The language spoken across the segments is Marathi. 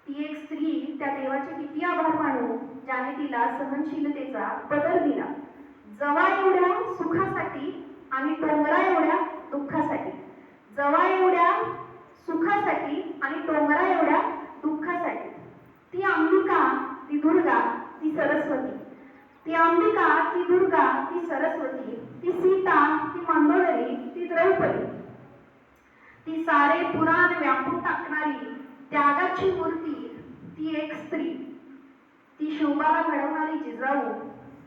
ती एक स्त्री त्या देवाचे किती आभार मानू ज्याने तिला सहनशीलतेचा पदर दिला. जवा एवढ्या सुखासाठी आणि डोंगरा एवढ्या दुःखासाठी. जवा एवढ्या सुखासाठी आणि डोंगरा एवढ्या दुःखासाठी. ती अंबिका, ती दुर्गा, ती सरस्वती. ती अंबिका, ती दुर्गा, ती सरस्वती. ती सीता, ती मंदोदरी, ती द्रौपदी. ती सारे पुराण व्यापून टाकणारी त्यागाची मूर्ती, ती एक स्त्री. ती शिवबाला घडवणारी जिजाऊ,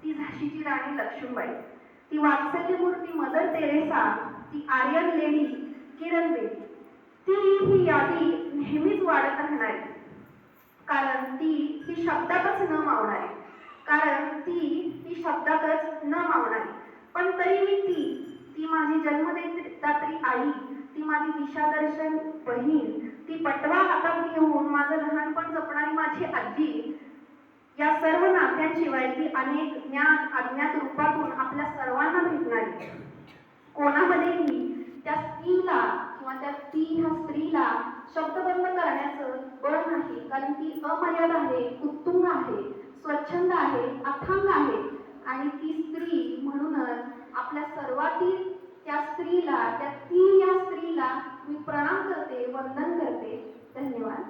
ती झाशीची राणी लक्ष्मीबाई. ती वात्सल्य मूर्ती मदर तेरेसा, ती आर्यन लेडी किरण बेदी. ती ही यादी नेहमीच वाढत राहणारी, कारण ती ही शब्दातच न मावणारी. कारण ती ही शब्दातच न मावणारी. पण तरीही ती माझी जन्मदात्री आई, ती माझी दिशादर्शन बहीण, ती पटवा हातात घेऊन माझं लहानपण जपणारी माझी आजी, या सर्व नात्यांशिवाय ती अनेक ज्ञात अज्ञात रूपातून आपल्या सर्वांना भेटणारी. कोणामध्येही त्या स्त्रीला किंवा ती ह्या स्त्रीला शब्दबंद करण्याचं बळ नाही, कारण ती अमर्याद आहे, उत्तुंग आहे, स्वच्छंद आहे, अथांग आहे. आणि ती स्त्री म्हणूनच आपल्या सर्वातील त्या स्त्रीला, या स्त्रीला मी प्रणाम करते, वंदन करते. धन्यवाद.